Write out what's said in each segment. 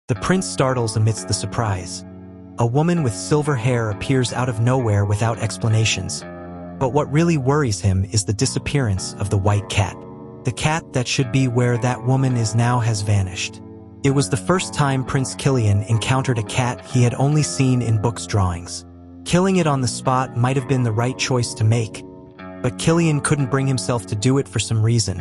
The prince startles amidst the surprise. A woman with silver hair appears out of nowhere without explanations. But what really worries him is the disappearance of the white cat. The cat that should be where that woman is now has vanished. It was the first time Prince Killian encountered a cat he had only seen in books' drawings. Killing it on the spot might have been the right choice to make, but Killian couldn't bring himself to do it for some reason.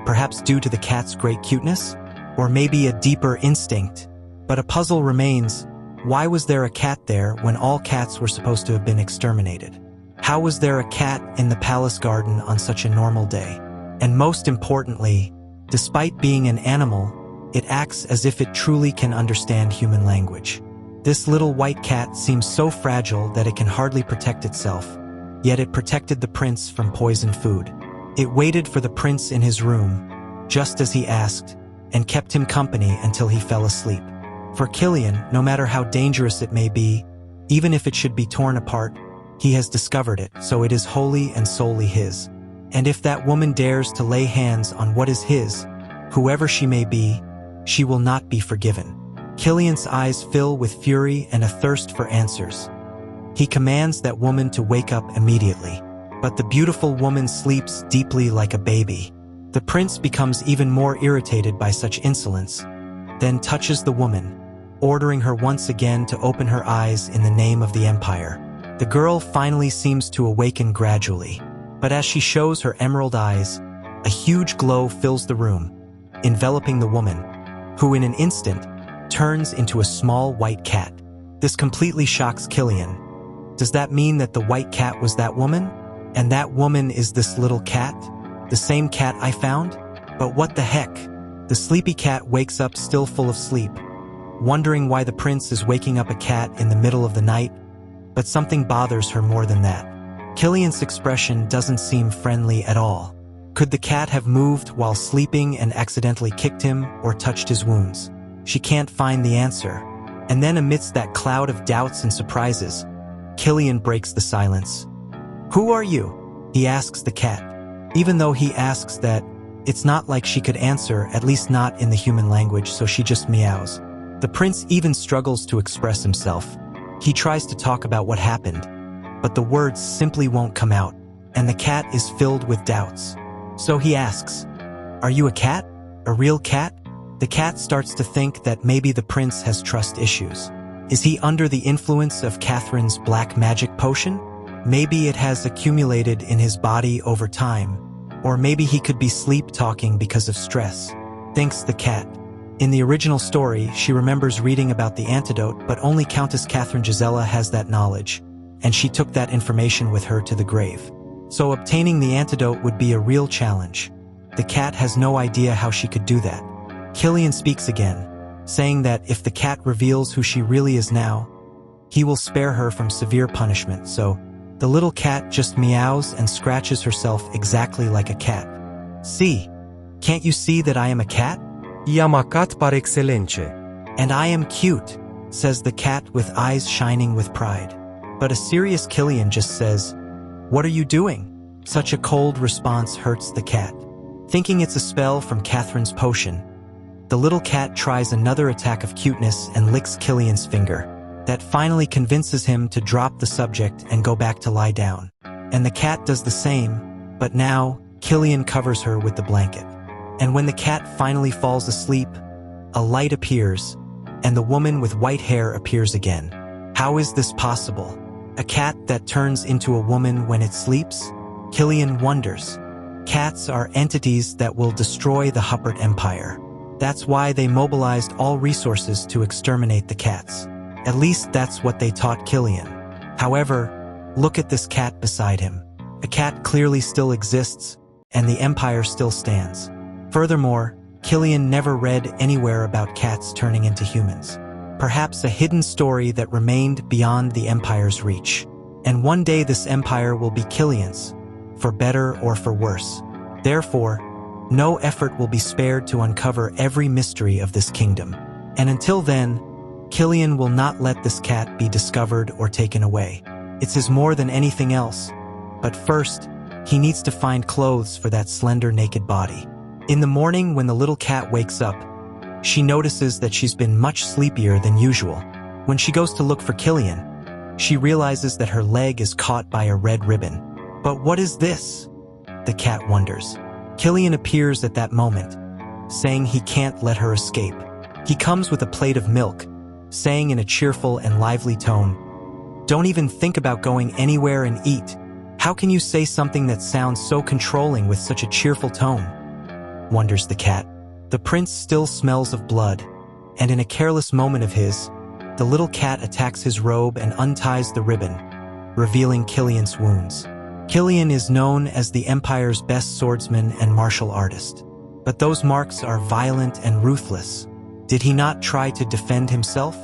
Perhaps due to the cat's great cuteness? Or maybe a deeper instinct. But a puzzle remains. Why was there a cat there when all cats were supposed to have been exterminated? How was there a cat in the palace garden on such a normal day? And most importantly, despite being an animal, it acts as if it truly can understand human language. This little white cat seems so fragile that it can hardly protect itself, yet it protected the prince from poisoned food. It waited for the prince in his room, just as he asked, and kept him company until he fell asleep. For Killian, no matter how dangerous it may be, even if it should be torn apart, he has discovered it, so it is wholly and solely his. And if that woman dares to lay hands on what is his, whoever she may be, she will not be forgiven. Killian's eyes fill with fury and a thirst for answers. He commands that woman to wake up immediately, but the beautiful woman sleeps deeply like a baby. The prince becomes even more irritated by such insolence, then touches the woman, ordering her once again to open her eyes in the name of the empire. The girl finally seems to awaken gradually, but as she shows her emerald eyes, a huge glow fills the room, enveloping the woman, who in an instant turns into a small white cat. This completely shocks Killian. Does that mean that the white cat was that woman? And that woman is this little cat? The same cat I found? But what the heck? The sleepy cat wakes up still full of sleep, wondering why the prince is waking up a cat in the middle of the night, but something bothers her more than that. Killian's expression doesn't seem friendly at all. Could the cat have moved while sleeping and accidentally kicked him or touched his wounds? She can't find the answer. And then amidst that cloud of doubts and surprises, Killian breaks the silence. "Who are you?" he asks the cat. Even though he asks that, it's not like she could answer, at least not in the human language, so she just meows. The prince even struggles to express himself. He tries to talk about what happened, but the words simply won't come out, and the cat is filled with doubts. So he asks, "Are you a cat? A real cat?" The cat starts to think that maybe the prince has trust issues. Is he under the influence of Catherine's black magic potion? Maybe it has accumulated in his body over time, or maybe he could be sleep-talking because of stress, thinks the cat. In the original story, she remembers reading about the antidote, but only Countess Catherine Gisela has that knowledge, and she took that information with her to the grave. So obtaining the antidote would be a real challenge. The cat has no idea how she could do that. Killian speaks again, saying that if the cat reveals who she really is now, he will spare her from severe punishment, so the little cat just meows and scratches herself exactly like a cat. "See, can't you see that I am a cat? I-am a cat par excellence. And I am cute," says the cat with eyes shining with pride. But a serious Killian just says, "What are you doing?" Such a cold response hurts the cat. Thinking it's a spell from Catherine's potion, the little cat tries another attack of cuteness and licks Killian's finger. That finally convinces him to drop the subject and go back to lie down. And the cat does the same, but now Killian covers her with the blanket. And when the cat finally falls asleep, a light appears, and the woman with white hair appears again. How is this possible? A cat that turns into a woman when it sleeps? Killian wonders. Cats are entities that will destroy the Huppert Empire. That's why they mobilized all resources to exterminate the cats. At least that's what they taught Killian. However, look at this cat beside him. A cat clearly still exists, and the empire still stands. Furthermore, Killian never read anywhere about cats turning into humans. Perhaps a hidden story that remained beyond the empire's reach. And one day this empire will be Killian's, for better or for worse. Therefore, no effort will be spared to uncover every mystery of this kingdom. And until then, Killian will not let this cat be discovered or taken away. It's his more than anything else. But first, he needs to find clothes for that slender naked body. In the morning when the little cat wakes up, she notices that she's been much sleepier than usual. When she goes to look for Killian, she realizes that her leg is caught by a red ribbon. But what is this? The cat wonders. Killian appears at that moment, saying he can't let her escape. He comes with a plate of milk, saying in a cheerful and lively tone, "Don't even think about going anywhere and eat. How can you say something that sounds so controlling with such a cheerful tone?" wonders the cat. The prince still smells of blood, and in a careless moment of his, the little cat attacks his robe and unties the ribbon, revealing Killian's wounds. Killian is known as the Empire's best swordsman and martial artist. But those marks are violent and ruthless. Did he not try to defend himself?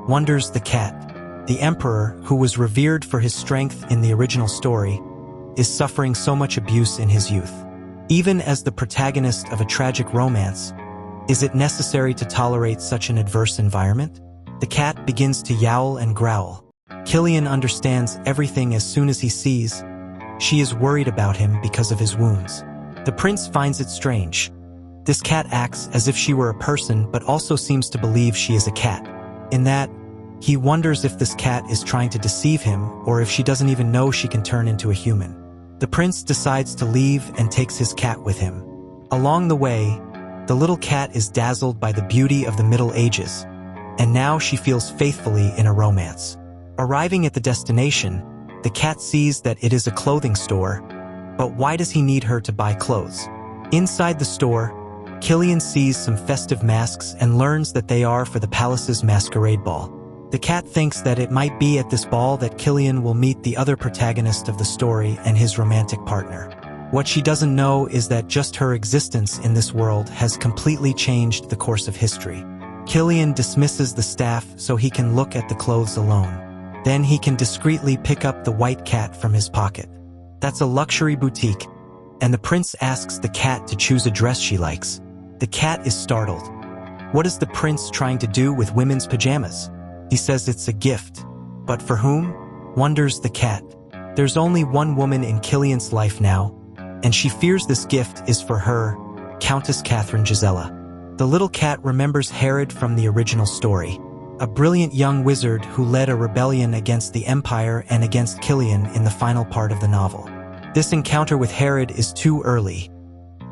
Wonders the cat. The Emperor, who was revered for his strength in the original story, is suffering so much abuse in his youth. Even as the protagonist of a tragic romance, is it necessary to tolerate such an adverse environment? The cat begins to yowl and growl. Killian understands everything as soon as he sees. She is worried about him because of his wounds. The prince finds it strange. This cat acts as if she were a person but also seems to believe she is a cat. In that, he wonders if this cat is trying to deceive him or if she doesn't even know she can turn into a human. The prince decides to leave and takes his cat with him. Along the way, the little cat is dazzled by the beauty of the Middle Ages, and now she feels faithfully in a romance. Arriving at the destination, the cat sees that it is a clothing store, but why does he need her to buy clothes? Inside the store, Killian sees some festive masks and learns that they are for the palace's masquerade ball. The cat thinks that it might be at this ball that Killian will meet the other protagonist of the story and his romantic partner. What she doesn't know is that just her existence in this world has completely changed the course of history. Killian dismisses the staff so he can look at the clothes alone. Then he can discreetly pick up the white cat from his pocket. That's a luxury boutique, and the prince asks the cat to choose a dress she likes. The cat is startled. What is the prince trying to do with women's pajamas? He says it's a gift. But for whom? Wonders the cat. There's only one woman in Killian's life now, and she fears this gift is for her, Countess Catherine Gisela. The little cat remembers Herod from the original story, a brilliant young wizard who led a rebellion against the Empire and against Killian in the final part of the novel. This encounter with Herod is too early.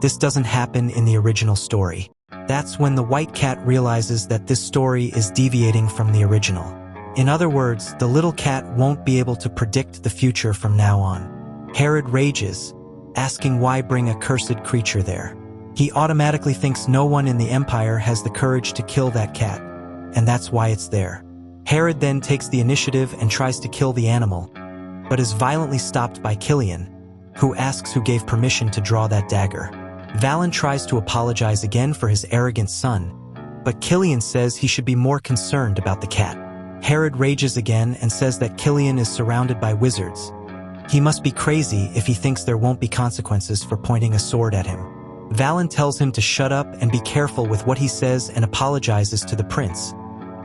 This doesn't happen in the original story. That's when the white cat realizes that this story is deviating from the original. In other words, the little cat won't be able to predict the future from now on. Herod rages, asking why bring a cursed creature there. He automatically thinks no one in the Empire has the courage to kill that cat, and that's why it's there. Herod then takes the initiative and tries to kill the animal, but is violently stopped by Killian, who asks who gave permission to draw that dagger. Valen tries to apologize again for his arrogant son, but Killian says he should be more concerned about the cat. Herod rages again and says that Killian is surrounded by wizards. He must be crazy if he thinks there won't be consequences for pointing a sword at him. Valen tells him to shut up and be careful with what he says and apologizes to the prince,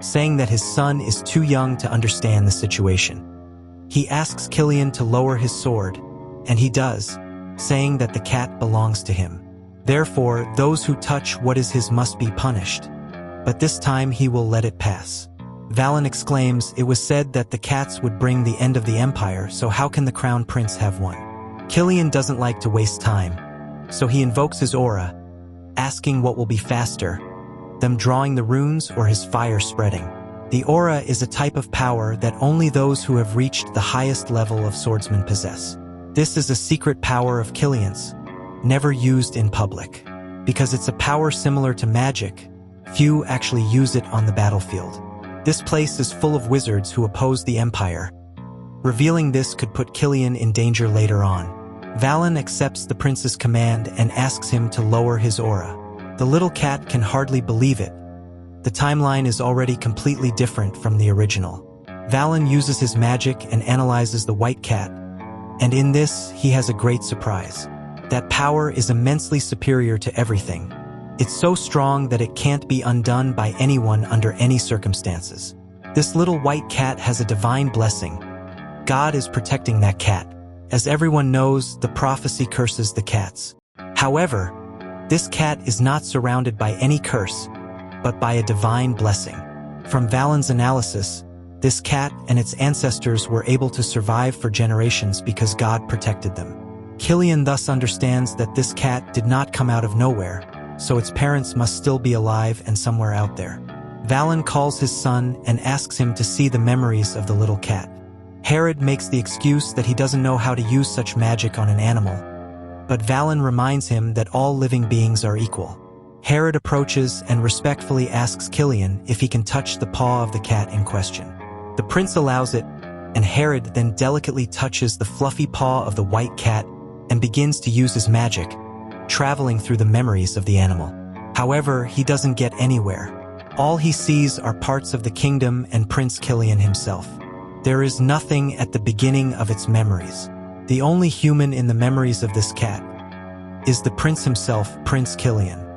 saying that his son is too young to understand the situation. He asks Killian to lower his sword, and he does, saying that the cat belongs to him. Therefore, those who touch what is his must be punished. But this time he will let it pass. Valen exclaims, "It was said that the cats would bring the end of the empire, so how can the crown prince have one?" Killian doesn't like to waste time, so he invokes his aura, asking what will be faster, them drawing the runes or his fire spreading. The aura is a type of power that only those who have reached the highest level of swordsman possess. This is a secret power of Killian's, never used in public. Because it's a power similar to magic, few actually use it on the battlefield. This place is full of wizards who oppose the Empire. Revealing this could put Killian in danger later on. Valen accepts the prince's command and asks him to lower his aura. The little cat can hardly believe it. The timeline is already completely different from the original. Valen uses his magic and analyzes the white cat, and in this, he has a great surprise. That power is immensely superior to everything. It's so strong that it can't be undone by anyone under any circumstances. This little white cat has a divine blessing. God is protecting that cat. As everyone knows, the prophecy curses the cats. However, this cat is not surrounded by any curse. but by a divine blessing. From Valen's analysis, this cat and its ancestors were able to survive for generations because God protected them. Killian thus understands that this cat did not come out of nowhere, so its parents must still be alive and somewhere out there. Valen calls his son and asks him to see the memories of the little cat. Herod makes the excuse that he doesn't know how to use such magic on an animal, but Valen reminds him that all living beings are equal. Herod approaches and respectfully asks Killian if he can touch the paw of the cat in question. The prince allows it, and Herod then delicately touches the fluffy paw of the white cat and begins to use his magic, traveling through the memories of the animal. However, he doesn't get anywhere. All he sees are parts of the kingdom and Prince Killian himself. There is nothing at the beginning of its memories. The only human in the memories of this cat is the prince himself, Prince Killian.